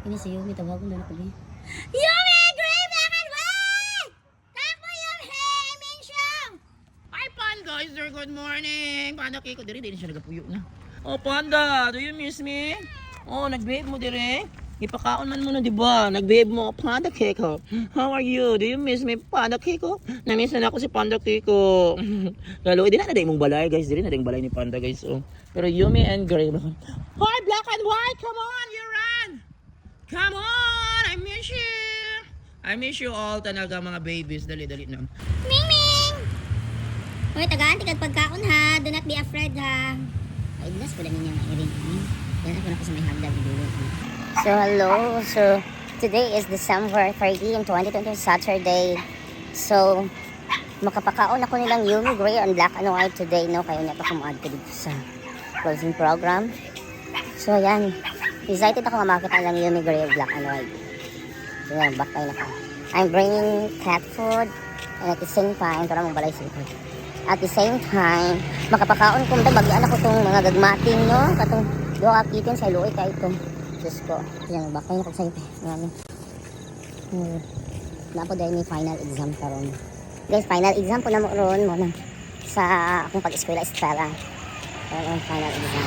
Ini si Yumi, tawagan na ako. Yumi! Gray black and white! Takbo Yumi! Mensyong! Hi Panda, sir, good morning. Panda Kiko, diri din siya nagapuyo na. Oh Panda, do you miss me? Oh, nag-behave mo diri? Ipakaon man muna, di ba? Nag-behave mo, Panda Kiko. How are you? Do you miss me, Panda Kiko? Na-miss na ako si Panda Kiko. Lalo, di na naday mong balay, guys. Diri naday balay ni Panda, guys. Oh. Pero Yumi and Gray. Hi, black and white! Come on, you run! Come on! I miss you! I miss you all talaga, mga babies. Dali-dali na. Ming Ming! Uy, tagaan, tigad pagkaon ha. Do not be afraid ha. Ay, ilas pala ninyo nga i-ring. Yan ako na ko sa may hagdag dulo. So, hello. So, today is December 13, 2020, Saturday. So, makapakaon ako nilang Yumi Gray and Black and White today, no? Kaya niya pa kumuad ko dito sa closing program. So, yan. Excited ako nga makita lang Yumi Gray and Black and White. So, yan. Back tayo na ka. I'm bringing cat food and at the same time, para mong balay sila. At the same time, makapakaon ko bagyan ako itong mga gagmating, no? Katong doha kitin sa iluoy ka ito. Diyos ko. Yan, bakay na ko sa'yo. Marami. Napo dahil may final exam karon. Guys, final exam po na mo ron mo na sa akong pag-eskwela-eskwela. Ayan, final exam.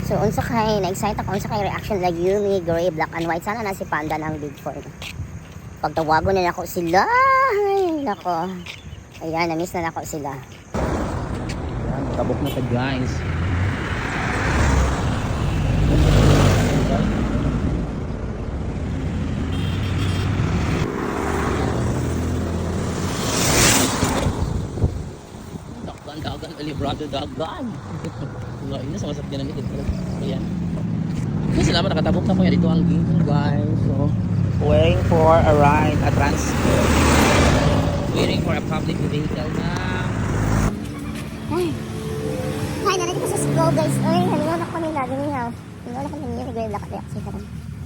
So, unsa kay, na-excite ako, unsa kay reaction like Yumi, Gray, Black and White. Sana na si Panda ng Big 4. Pagtawago na ako sila. Ay, nako. Ayan, na-miss na ako sila. Ayan, tabok na sa guys. Dagan, librado dagan. Nga ina sa masakyan ng ito. Ayan. So, salamat nakatabok na po yan. Dito ang ginto guys. So, waiting for a ride, a transfer. Waiting for a public vehicle na. Ay, narinig ko sa school guys. Ay, haliwan ako nila. Ganyan. Haliwan ako nila. Gray, Black and White.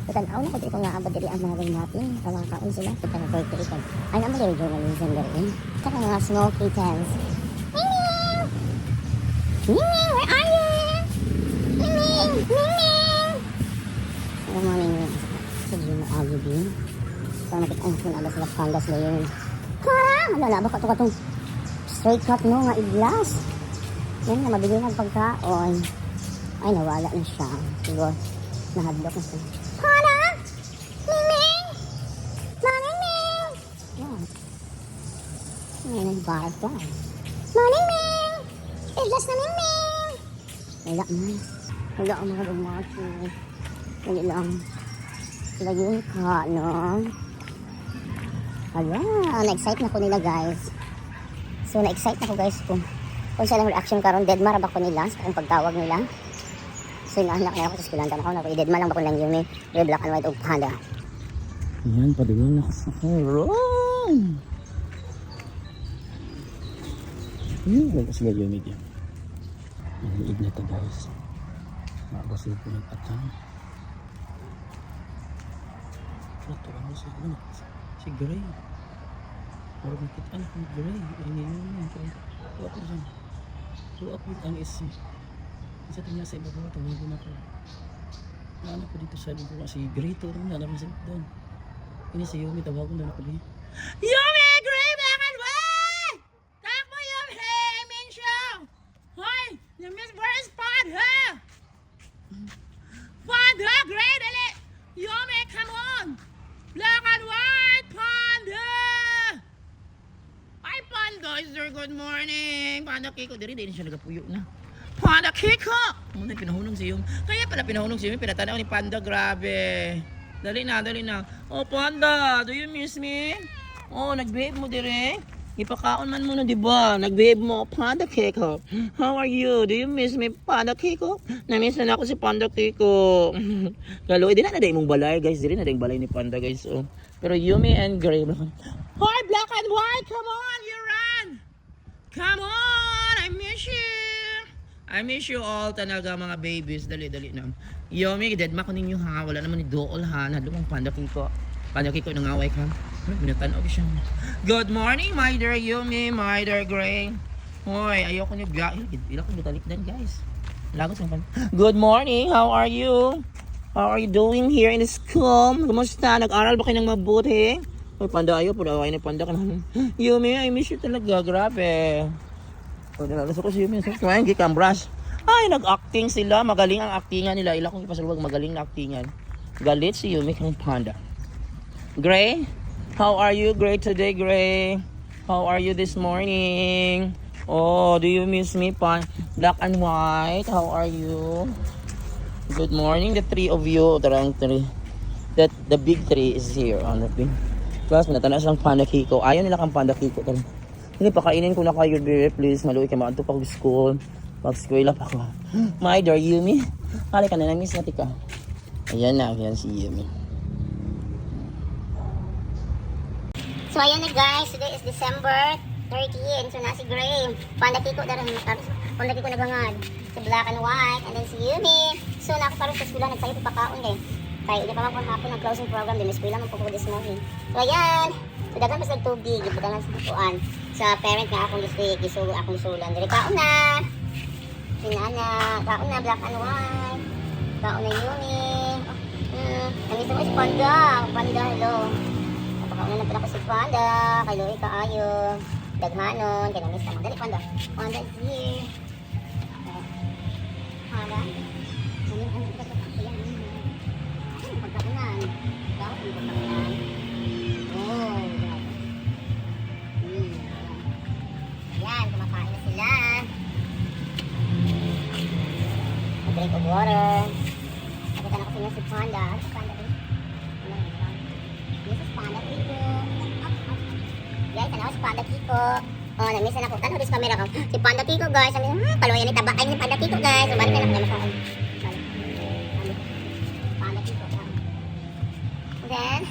Kasi tanaw na ko dito nga abad diri ang mga natin. Kawakaon sila. Kita na kayo ito. Ay, naman diri journalism garin. Kaya mga snow kittens. Ming, where are you? Ming! Ano mga Ming? Sa Jim Agi din. So, nakita ko na sila pandas na yun. Karang! Ano ba ka itong straight cut no nga iglas? Yan na, mabili ng pagkaon. Ay, nawala na siya. Siguro, nahadlok na siya. Karang! Ming! Ming! Yan. Ngayon ang butterfly. Ming! Iglas na Ming! Wala man. Wala ang mga bumati. Wala lang. Sila yun ka, no? Hala, na-excite na ko nila guys. So, na-excite na ko guys kung siya lang reaction karon deadma ra ba ko nila sa kung pagtawag nila. So, inaanak na ako sa eskwelahan ako na deadma lang ba ko lang Yumi, Red, Black and White o Panda. Ayan, padulong na sa Run! Ayan, wala sila Yumi dyan. Ang liig na ito guys. Makabasil po ng atang. Ito ano si Gray. Para makita ang Gray. Ay ngayon. So ako dyan. So ako ang isi. Isa ito niya sa ibabaw. Tumago na ko. Naano ko dito sa ibabaw. Si Gray to rin. Alam mo sa doon. Ini si Yumi. Tawagon doon ako din. Yumi! Gray! Black and white! Takbo Yumi! Mensyong! Hoy! Miss, where is Panda? Panda! Gray! Dali! Yumi! Come on! Black and white! Panda! Hi Panda! Sir, good morning! Panda Kiko. Diri din siya nagapuyo na. Panda Kiko! Muna pinahunong si Yumi. Kaya pala pinahunong si Yumi. Pinatanaw ni Panda. Grabe. Dali na, dali na. Oh Panda! Do you miss me? Oh, nag-behave mo diri? Ipakaon man muna, di ba? Nag-behave mo, Panda Kiko. How are you? Do you miss me, Panda Kiko? Na-miss na ako si Panda Kiko. Lalo, di na naday mong balay, guys. Di na naday balay ni Panda, guys. Oh. Pero Yumi and Gray. Hi, Black and White! Come on, you run! Come on! I miss you! I miss you all talaga, mga babies. Dali-dali na. Yumi, deadma ko ninyo ha. Wala naman ni Dool ha. Nalumang Panda Kiko. Panda Kiko, nangaway ka. Binatanog siya. Good morning, my dear Yumi, my dear Gray. Hoy, ayoko niyo biyahe. Ilang ko butalik din, guys. Lagos ng pan. Good morning, how are you? How are you doing here in the school? Kumusta? Nag-aral ba kayo ng mabuti? Ay, panda ayaw. Pula kayo ng panda ka naman. Yumi, I miss you talaga. Grabe. O, nalalas ako si Yumi. So, kumain, gikambras. Ay, nag-acting sila. Magaling ang actingan nila. Ila kong ipasalwag, magaling na actingan. Galit si Yumi kang panda. Gray? How are you, Gray, today, Gray? How are you this morning? Oh, do you miss me, Pan? Black and white, how are you? Good morning, the three of you. Tarang three. The big three is here on the pin. Plus, natanas lang Panda Kiko. Ayaw nila kang Panda Kiko. Hindi, pakainin ko na kayo, dear. Please, maluwi ka maanto pag school. Pag-school pa ako. My dear Yumi. Halika na, na-miss natin ka. Ayan na, ayan si Yumi. So ayan na guys, today is December 13. So na si Gray, Panda Kiko daran Panda Kiko naghangad. Si Black and White, and then si Yumi. So nakakaroon sa eskwela, nagsayo pa pakaon eh. Kaya hindi pa hapon ang closing program din. Eskwela man po ko this morning. So ayan, so dagan mas nagtubig, iputangan sa tuan. Sa parent nga akong district, isulo akong sulan. Dili kaon na. Sinana, kaon na Black and White. Kaon na Yumi. Namisan mo si Panda. Panda, hello. Napakauna na pala ko si Panda. Kay Loy kaayo. Daghanon. Kaya namiss ka. Dali Panda. Panda is here. Panda. Pagkakunan. Ikaw, ang pagkakunan. Oh, yan, kumakain na sila. Drink of water. Nakita na kasi nga si Panda. Si Panda rin. This is Panda Kiko. Guys, ano si Panda Kiko? Oh, namiss na ako. Tanong rin sa camera ko. Si Panda Kiko guys. Sabi niya, kaluyan ni tabakay ni Panda Kiko guys. So, balik na lang kami sa Panda Kiko. And then,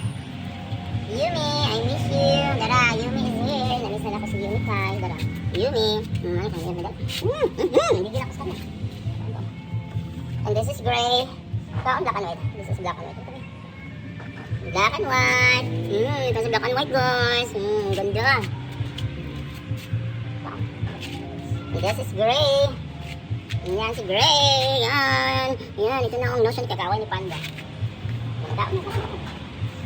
Yumi, I miss you. Dara, Yumi is here. Namiss na ako si Yumi guys. Dara, Yumi. Ano kang Yumi guys? Nagigil ako sa kanya. And this is Gray. Kaon black and white. This is black and white. Black and white. Ito si black and white guys. Ganda. And this is Gray. Yan si Gray. Yan. Yan. Ito na ang notion kakawal ni Panda.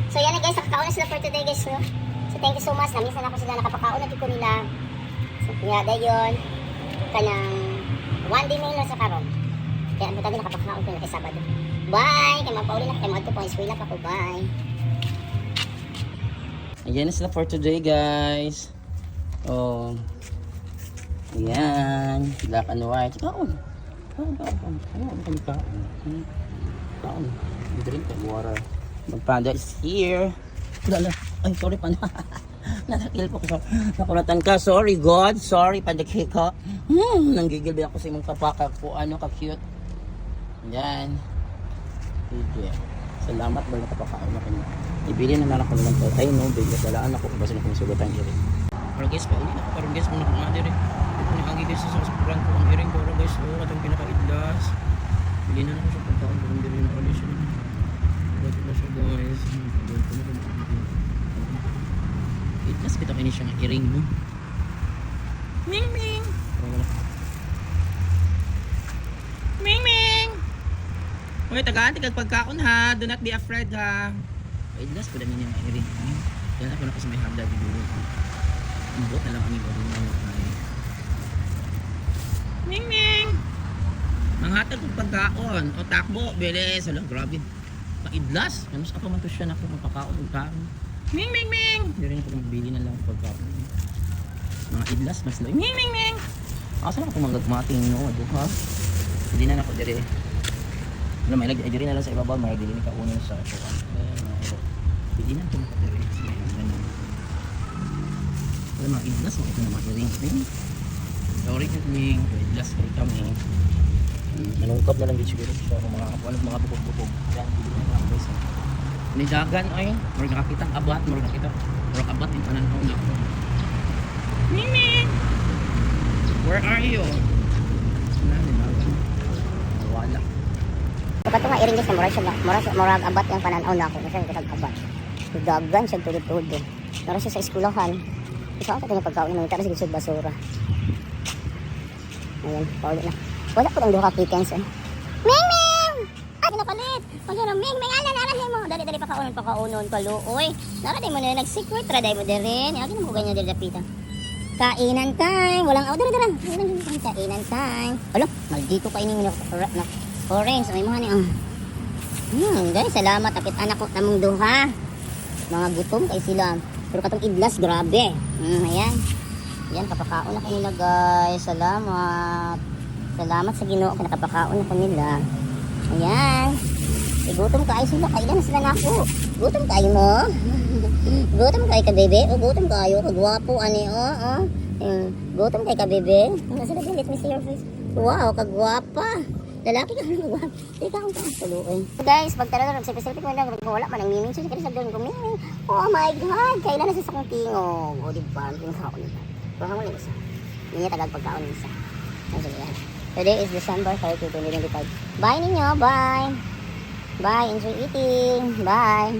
So yan na guys. Nakakaon na sila for today guys. No? So thank you so much. Namisan ako sila. Nakapakaon na dito nila. So yada yun. Kanang one day mail sa karon. Kaya ang tabi nakapakaon ko na kay Sabado. Bye! Kaya magpauli na kay Magto po. Eskwela pa ko. Bye! Ayan na sila for today, guys. Oh. Ayan. Black and white. Kaon. Kaon. Kaon. Drink of water. Magpanda is here. Lala. Ay, sorry, Panda. Natakil po ko. Nakulatan ka. Sorry, God. Sorry, Panda Kiko. Nanggigil ba ako sa imong kapaka ko. Ano, ka-cute. Yan. Sige. Salamat ba nakapakaon ako niya. Ibili na ako ng tatay, no? Bigla dalaan ako kung basta na kung sugatan iri. Pero guys, pauli na. Parang guys, muna kong nadir eh. Ito na ang guys sa restaurant ko ang iring. Pero guys, katong pinaka-idlas. Bili na ako sa pagkaon. Parang diri na ulit siya. Ba't na siya guys. Idlas kita kayo siya nga iring, no? Ming Ming! Ming Ming! Uy, tagaan, tigag pagkaon ha. Do not be afraid ha. Idlas ko na ninyo nga iring. Yan ako na kasi may hagda dito. Ambot na lang kami ba rin naman tayo. Ming Ming! Manghatag kong pagkaon. O takbo, bilis. Alam, grabe. Paidlas. Mas ako man to siya na ako mapakaon. Ming Ming Ming! Hindi rin ako magbili na lang pagkaon. Mga idlas, mas lang. Ming Ming Ming! Asa lang ako magagmating, no? Ado ha? Hindi na ako dire. Ano, may lagay dire na lang sa ibabaw. May lagay ka unin sa ito. Hindi na ito makadire. Wala mga idlas. Ito na mga iring. Sorry Ming. Idlas kayo kami. Nanungkap na lang dito siguro siya. Kung mga bukog-bukog. Yan, hindi na lang guys. Nidagan ay. Murag nakakita ang abat. Murag nakita. Murag abat yung pananaw na ako. Ming! Where are you? Wala. Kapag ito nga iring guys, murag abat yung pananaw na ako. Kasi kitag abat. Dagan siya tulid-tulid. Nara siya sa eskulahan. Ikaw ka ito yung pagkaon naman. Tara sige sa basura. Ayan, paulit na. Wala po lang doon ka kitens eh. Ming! Ming! Ay, palit. Pagkaraming, may ala, narahin mo. Dali, pakaunon ka, luoy. Narahin mo na, nag-secret, raday mo din rin. Agin mo ganyan din, dapita. Kainan time. Walang, dara. Kainan time. Alo, maldito kainin mo na orange. May mga niya. Guys, salamat. Apit anak ko, tamong duha. Mga gutom kay sila. Pero katong idlas, grabe. Ayan. Yan, kapakaon ako nila, guys. Salamat. Salamat sa Ginoo kung nakapakaon ako nila. Ayan. Gutom kayo sila. Kailan na sila na ako. Gutom kayo mo. Gutom kayo ka, bebe. O, gutom kayo. Kagwapo, ani, gutom kayo ka, bebe. Nasa na, let me see your face. Wow, kagwapa. Lalaki ka naman. Ikaw ang tuloy. Guys, pag talaga nagsipisilipit mo lang, wala pa nang miming. So, kasi sabi ko, miming. Oh my God. Kailan na sa sakong tingog. O, diba? Ang tingog ako nila. Pero mo lang isa. Hindi niya tagal pagkaon ng isa. So, yan. Today is December 30, 2025. Bye ninyo. Bye. Bye. Enjoy eating. Bye.